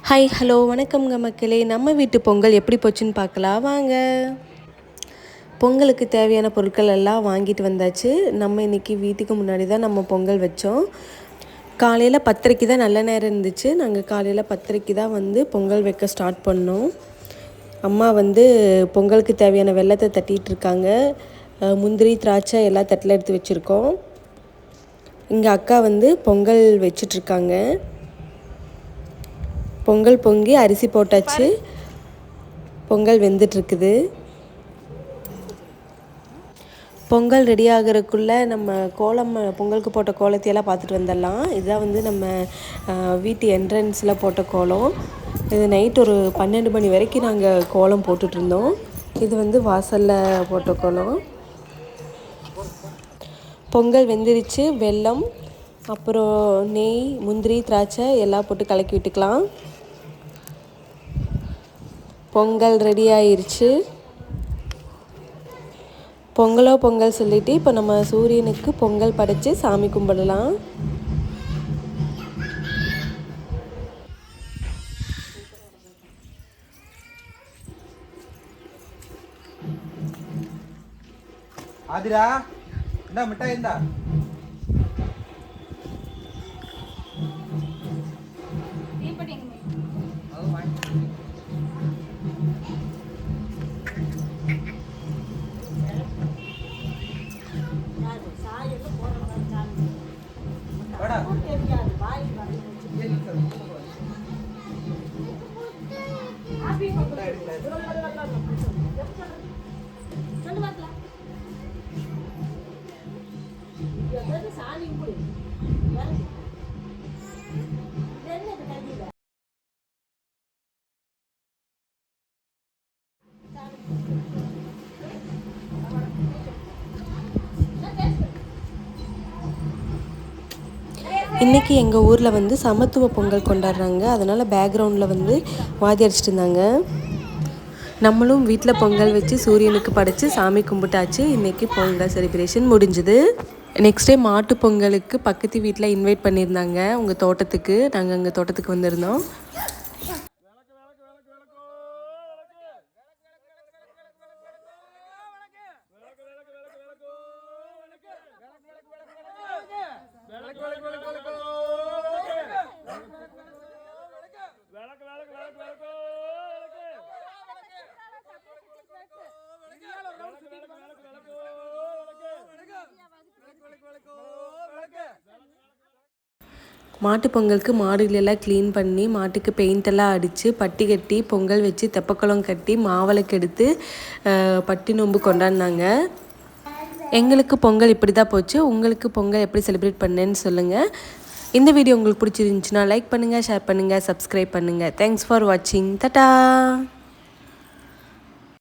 Hi hello வணக்கம்ங்க மக்களே. நம்ம வீட்டு பொங்கல் எப்படி போச்சுன்னு பார்க்கலாம் வாங்க. பொங்கலுக்கு தேவையான பொருட்கள் எல்லாம் வாங்கிட்டு வந்தாச்சு. நம்ம இன்றைக்கி வீட்டுக்கு முன்னாடி தான் நம்ம பொங்கல் வச்சோம். காலையில் 10:30 தான் நல்ல நேரம் இருந்துச்சு. நாங்கள் காலையில் 10:30 தான் பொங்கல் வைக்க ஸ்டார்ட் பண்ணோம். அம்மா பொங்கலுக்கு தேவையான வெல்லத்தை தட்டிகிட்டு இருக்காங்க. முந்திரி திராட்சை எல்லாம் தட்டில் எடுத்து வச்சுருக்கோம். இங்கே அக்கா பொங்கல் வச்சிட்ருக்காங்க. பொங்கல் பொங்கி அரிசி போட்டாச்சு. பொங்கல் வெந்துட்டுருக்குது. பொங்கல் ரெடி ஆகிறதுக்குள்ளே நம்ம பொங்கலுக்கு போட்ட கோலத்தையெல்லாம் பார்த்துட்டு வந்துடலாம். இதுதான் நம்ம வீட்டு என்ட்ரன்ஸில் போட்ட கோலம். இது நைட் ஒரு 12 மணி வரைக்கும் நாங்கள் கோலம் போட்டுட்ருந்தோம். இது வாசலில் போட்ட கோலம். பொங்கல் வெந்துருச்சு. வெல்லம் அப்புறம் நெய், முந்திரி, திராட்சை எல்லாம் போட்டு கலக்கி விட்டுக்கலாம். பொங்கல் ரெடி ஆயிடுச்சு. பொங்கல் சொல்லிட்டு இப்போ நம்ம சூரியனுக்கு பொங்கல் படைச்சு சாமி கும்பிடலாம். ஆதிரா இந்த மிட்டாய் இந்த இன்றைக்கி எங்கள் ஊரில் சமத்துவ பொங்கல் கொண்டாடுறாங்க. அதனால் பேக்ரவுண்டில் வாதி அடிச்சிட்டு இருந்தாங்க. நம்மளும் வீட்டில் பொங்கல் வச்சு சூரியனுக்கு படைச்சி சாமி கும்பிட்டாச்சு. இன்றைக்கி பொங்கல் செலிப்ரேஷன் முடிஞ்சுது. நெக்ஸ்ட் டே மாட்டு பொங்கலுக்கு பக்கத்து வீட்டில் இன்வைட் பண்ணியிருந்தாங்க. உங்கள் தோட்டத்துக்கு நாங்கள் எங்கள் தோட்டத்துக்கு வந்திருந்தோம். மாட்டு பொங்கலுக்கு மாடுகளெல்லாம் க்ளீன் பண்ணி மாட்டுக்கு பெயிண்டெல்லாம் அடித்து பட்டி கட்டி பொங்கல் வச்சு தெப்பக்குளம் கட்டி மாவிளக்கு எடுத்து பட்டி நோம்பு கொண்டாடினாங்க. எங்களுக்கு பொங்கல் இப்படி தான் போச்சு. உங்களுக்கு பொங்கல் எப்படி செலிப்ரேட் பண்ணேன்னு சொல்லுங்கள். இந்த வீடியோ உங்களுக்கு பிடிச்சிருந்துச்சுன்னா லைக் பண்ணுங்கள், ஷேர் பண்ணுங்கள், சப்ஸ்கிரைப் பண்ணுங்கள். தேங்க்ஸ் ஃபார் வாட்சிங். டாடா.